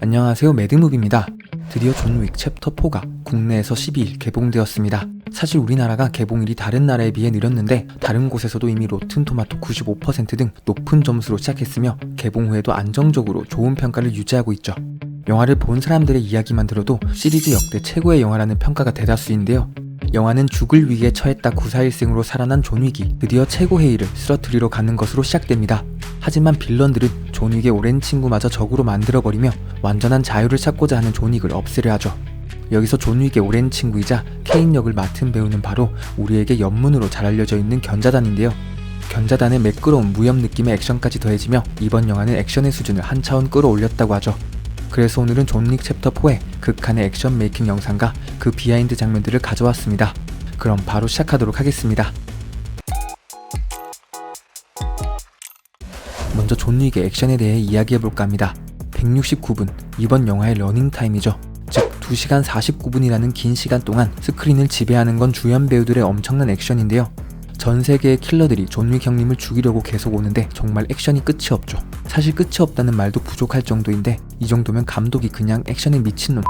안녕하세요, 매드무비입니다. 드디어 존 윅 챕터 4가 국내에서 12일 개봉되었습니다. 사실 우리나라가 개봉일이 다른 나라에 비해 느렸는데 다른 곳에서도 이미 로튼 토마토 95% 등 높은 점수로 시작했으며 개봉 후에도 안정적으로 좋은 평가를 유지하고 있죠. 영화를 본 사람들의 이야기만 들어도 시리즈 역대 최고의 영화라는 평가가 대다수인데요. 영화는 죽을 위기에 처했다 구사일생으로 살아난 존 윅이 드디어 최고 회의를 쓰러뜨리러 가는 것으로 시작됩니다. 하지만 빌런들은 존 윅의 오랜 친구마저 적으로 만들어버리며 완전한 자유를 찾고자 하는 존 윅을 없애려 하죠. 여기서 존 윅의 오랜 친구이자 케인 역을 맡은 배우는 바로 우리에게 연문으로 잘 알려져 있는 견자단인데요. 견자단의 매끄러운 무협 느낌의 액션까지 더해지며 이번 영화는 액션의 수준을 한 차원 끌어올렸다고 하죠. 그래서 오늘은 존 윅 챕터 4의 극한의 액션 메이킹 영상과 그 비하인드 장면들을 가져왔습니다. 그럼 바로 시작하도록 하겠습니다. 먼저 존 윅의 액션에 대해 이야기해볼까 합니다. 169분, 이번 영화의 러닝타임이죠. 즉 2시간 49분이라는 긴 시간 동안 스크린을 지배하는 건 주연 배우들의 엄청난 액션인데요. 전 세계의 킬러들이 존 윅 형님을 죽이려고 계속 오는데 정말 액션이 끝이 없죠. 사실 끝이 없다는 말도 부족할 정도인데 이 정도면 감독이 그냥 액션에 미친놈.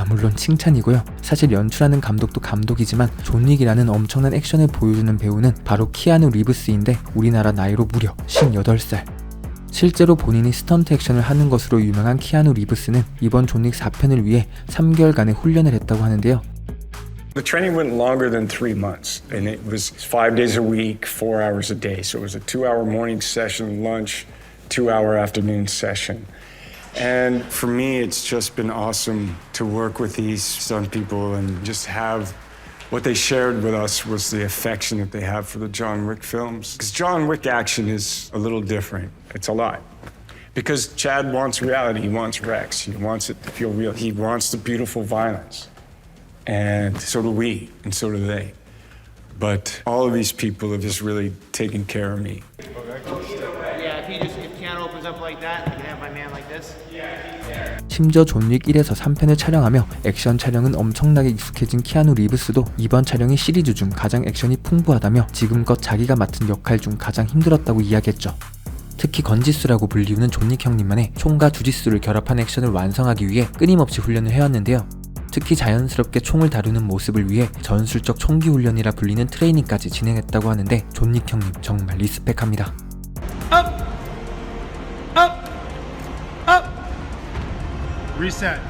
물론 칭찬이고요. 사실 연출하는 감독도 감독이지만 존 윅이라는 엄청난 액션을 보여주는 배우는 바로 키아누 리브스인데 우리나라 나이로 무려 18살. 실제로 본인이 스턴트 액션을 하는 것으로 유명한 키아누 리브스는 이번 존 윅 4편을 위해 3개월간의 훈련을 했다고 하는데요. The training went longer than 3 months, and it was 5 days a week, 4 hours a day. So it was a 2-hour morning session, lunch, 2-hour afternoon session. And for me, it's just been awesome to work with these stunt people and just have what they shared with us was the affection that they have for the John Wick films. Because John Wick action is a little different. It's a lot. Because Chad wants reality, he wants Rex, he wants it to feel real, he wants the beautiful violence. And so do we, and so do they. But all of these people have just really taken care of me. Yeah, if Keanu opens up like that, I can have my man like this. 심지어 존 윅 1에서 3편을 촬영하며 액션 촬영은 엄청나게 익숙해진 키아누 리브스도 이번 촬영이 시리즈 중 가장 액션이 풍부하다며 지금껏 자기가 맡은 역할 중 가장 힘들었다고 이야기했죠. 특히 건지수라고 불리우는 존 윅 형님만의 총과 주짓수를 결합한 액션을 완성하기 위해 끊임없이 훈련을 해왔는데요. 특히 자연스럽게 총을 다루는 모습을 위해 전술적 총기 훈련이라 불리는 트레이닝까지 진행했다고 하는데 존 윅 형님 정말 리스펙합니다. Reset.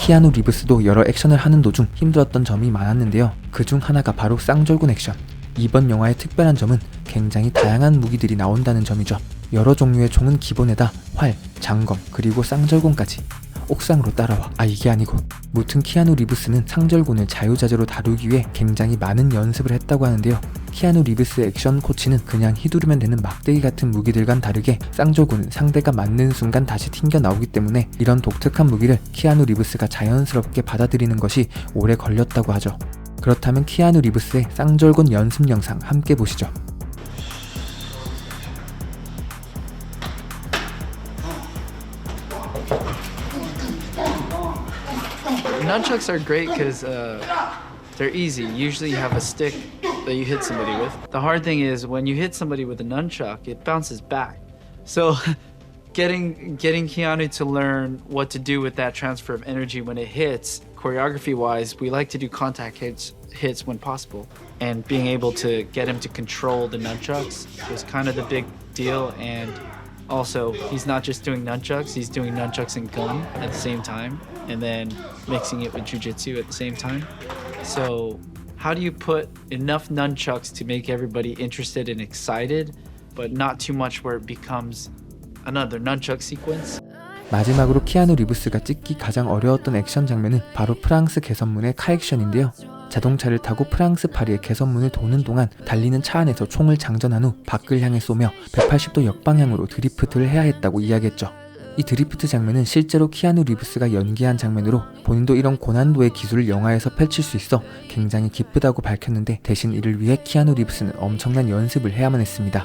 키아누 리브스도 여러 액션을 하는 도중 힘들었던 점이 많았는데요. 그중 하나가 바로 쌍절곤 액션. 이번 영화의 특별한 점은 굉장히 다양한 무기들이 나온다는 점이죠. 여러 종류의 총은 기본에다 활, 장검, 그리고 쌍절곤까지. 옥상으로 따라와. 이게 아니고. 무튼 키아누 리브스는 쌍절곤을 자유자재로 다루기 위해 굉장히 많은 연습을 했다고 하는데요. 키아누 리브스의 액션 코치는 그냥 휘두르면 되는 막대기 같은 무기들과는 다르게 쌍절곤은 상대가 맞는 순간 다시 튕겨 나오기 때문에 이런 독특한 무기를 키아누 리브스가 자연스럽게 받아들이는 것이 오래 걸렸다고 하죠. 그렇다면 키아누 리브스의 쌍절곤 연습 영상 함께 보시죠. Nunchucks are great because they're easy. Usually you have a stick that you hit somebody with. The hard thing is when you hit somebody with a nunchuck, it bounces back. So getting Keanu to learn what to do with that transfer of energy when it hits, choreography-wise, we like to do contact hits when possible. And being able to get him to control the nunchucks was kind of the big deal. And also, he's not just doing nunchucks, he's doing nunchucks and gun at the same time, and then mixing it with jiu-jitsu at the same time. So how do you put enough nunchucks to make everybody interested and excited, but not too much where it becomes another nunchuck sequence? 마지막으로 키아누 리브스가 찍기 가장 어려웠던 액션 장면은 바로 프랑스 개선문의 카액션인데요. 자동차를 타고 프랑스 파리의 개선문을 도는 동안 달리는 차 안에서 총을 장전한 후 밖을 향해 쏘며 180도 역방향으로 드리프트를 해야 했다고 이야기했죠. 이 드리프트 장면은 실제로 키아누 리브스가 연기한 장면으로 본인도 이런 고난도의 기술을 영화에서 펼칠 수 있어 굉장히 기쁘다고 밝혔는데 대신 이를 위해 키아누 리브스는 엄청난 연습을 해야만 했습니다.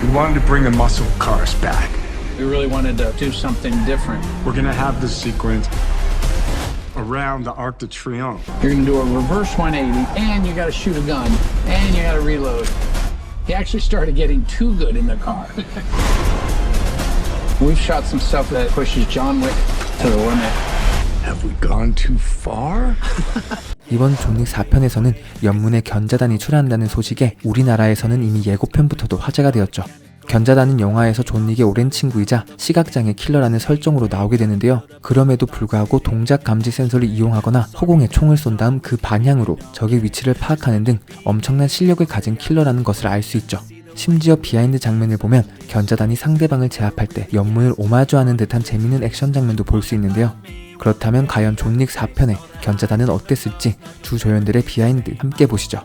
We wanted to bring the muscle cars back. We really wanted to do something different. We're gonna have this sequence around the Arc de Triomphe. You're gonna do a reverse 180, and you gotta shoot a gun, and you gotta reload. He actually started getting too good in the car. We've shot some stuff that pushes John Wick to the limit. Have we gone too far? 이번 존윅 4편에서는 연문의 견자단이 출연한다는 소식에 우리나라에서는 이미 예고편부터도 화제가 되었죠. 견자단은 영화에서 존윅의 오랜 친구이자 시각장애 킬러라는 설정으로 나오게 되는데요. 그럼에도 불구하고 동작 감지 센서를 이용하거나 허공에 총을 쏜 다음 그 방향으로 적의 위치를 파악하는 등 엄청난 실력을 가진 킬러라는 것을 알 수 있죠. 심지어 비하인드 장면을 보면 견자단이 상대방을 제압할 때 연문을 오마주하는 듯한 재밌는 액션 장면도 볼 수 있는데요. 그렇다면 과연 존윅 4편의 견자단은 어땠을지 주 조연들의 비하인드 함께 보시죠.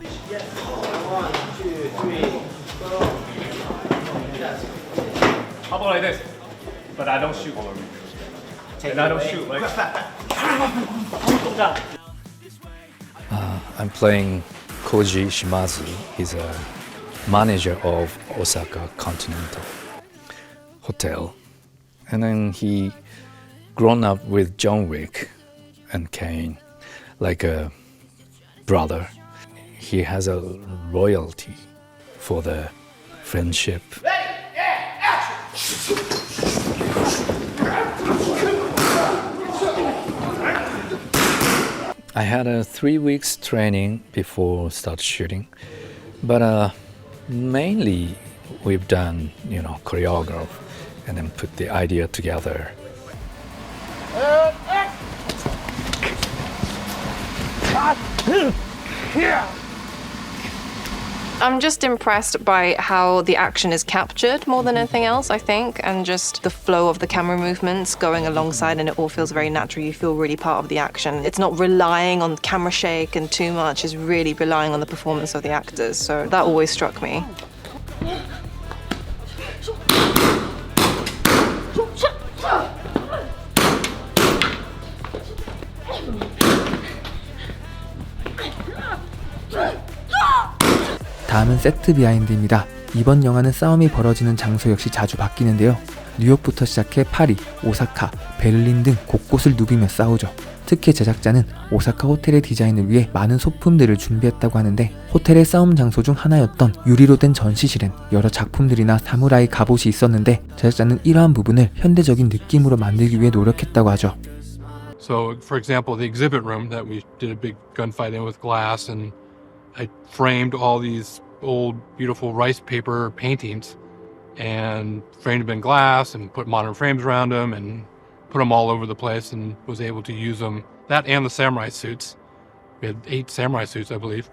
How about like this? But I don't shoot. And I don't shoot. Like, I'm playing Koji Shimazu. He's a manager of Osaka Continental Hotel. And then he grown up with John Wick and Kane like a brother. He has a loyalty for the friendship. I had a 3 weeks training before start shooting, but mainly we've done, choreograph and then put the idea together. I'm just impressed by how the action is captured more than anything else, I think, and just the flow of the camera movements going alongside, and it all feels very natural. You feel really part of the action. It's not relying on camera shake and too much, it's really relying on the performance of the actors. So that always struck me. 다음은 세트 비하인드입니다. 이번 영화는 싸움이 벌어지는 장소 역시 자주 바뀌는데요. 뉴욕부터 시작해 파리, 오사카, 베를린 등 곳곳을 누비며 싸우죠. 특히 제작자는 오사카 호텔의 디자인을 위해 많은 소품들을 준비했다고 하는데 호텔의 싸움 장소 중 하나였던 유리로 된 전시실엔 여러 작품들이나 사무라이 갑옷이 있었는데 제작자는 이러한 부분을 현대적인 느낌으로 만들기 위해 노력했다고 하죠. So, for example, the exhibit room that we did a big gunfight in with glass, and I framed all these old, beautiful rice paper paintings and framed them in glass and put modern frames around them and put them all over the place and was able to use them. That and the samurai suits. We had 8 samurai suits, I believe.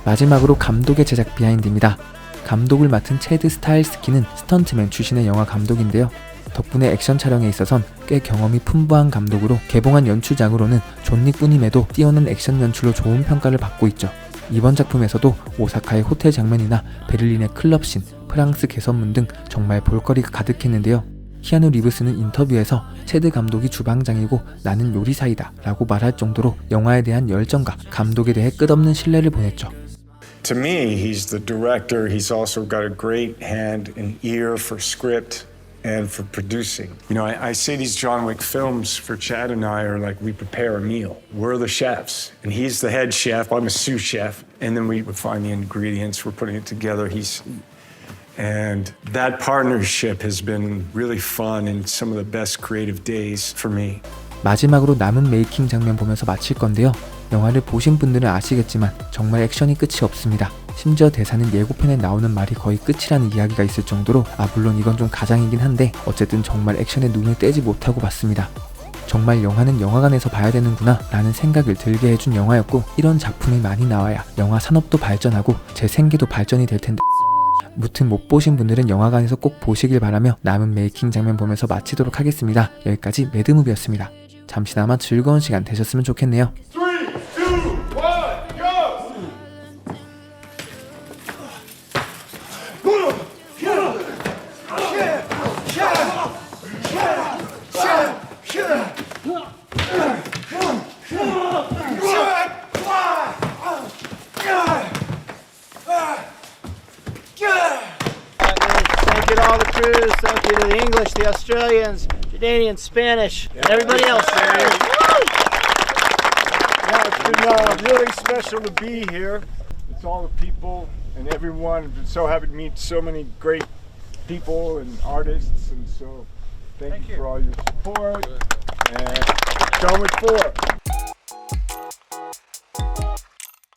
마지막으로 감독의 제작 비하인드입니다. 감독을 맡은 체드 스타일스키는 스턴트맨 출신의 영화 감독인데요. 덕분에 액션 촬영에 있어선 꽤 경험이 풍부한 감독으로 개봉한 연출장으로는 존윅뿐임에도 뛰어난 액션 연출로 좋은 평가를 받고 있죠. 이번 작품에서도 오사카의 호텔 장면이나 베를린의 클럽씬, 프랑스 개선문 등 정말 볼거리가 가득했는데요. 키아누 리브스는 인터뷰에서 체드 감독이 주방장이고 나는 요리사이다 라고 말할 정도로 영화에 대한 열정과 감독에 대해 끝없는 신뢰를 보냈죠. To me, he's the director. He's also got a great hand and ear for script and for producing. I say these John Wick films for Chad and I are like we prepare a meal. We're the chefs, and he's the head chef. I'm a sous chef, and then we find the ingredients. We're putting it together. And that partnership has been really fun and some of the best creative days for me. 마지막으로 남은 메이킹 장면 보면서 마칠 건데요. 영화를 보신 분들은 아시겠지만 정말 액션이 끝이 없습니다. 심지어 대사는 예고편에 나오는 말이 거의 끝이라는 이야기가 있을 정도로 물론 이건 좀 가장이긴 한데 어쨌든 정말 액션에 눈을 떼지 못하고 봤습니다. 정말 영화는 영화관에서 봐야 되는구나 라는 생각을 들게 해준 영화였고 이런 작품이 많이 나와야 영화 산업도 발전하고 제 생계도 발전이 될 텐데 무튼 못 보신 분들은 영화관에서 꼭 보시길 바라며 남은 메이킹 장면 보면서 마치도록 하겠습니다. 여기까지 매드무비였습니다. 잠시나마 즐거운 시간 되셨으면 좋겠네요. 3, 2, 1, go! you to all the crews. Thank you to the English, the Australians, Jordanian, Spanish, and everybody else. Yeah, it's been really special to be here. It's all the people and everyone. I've been so happy to meet so many great people and artists, and so thank you for all your support. And going with 4.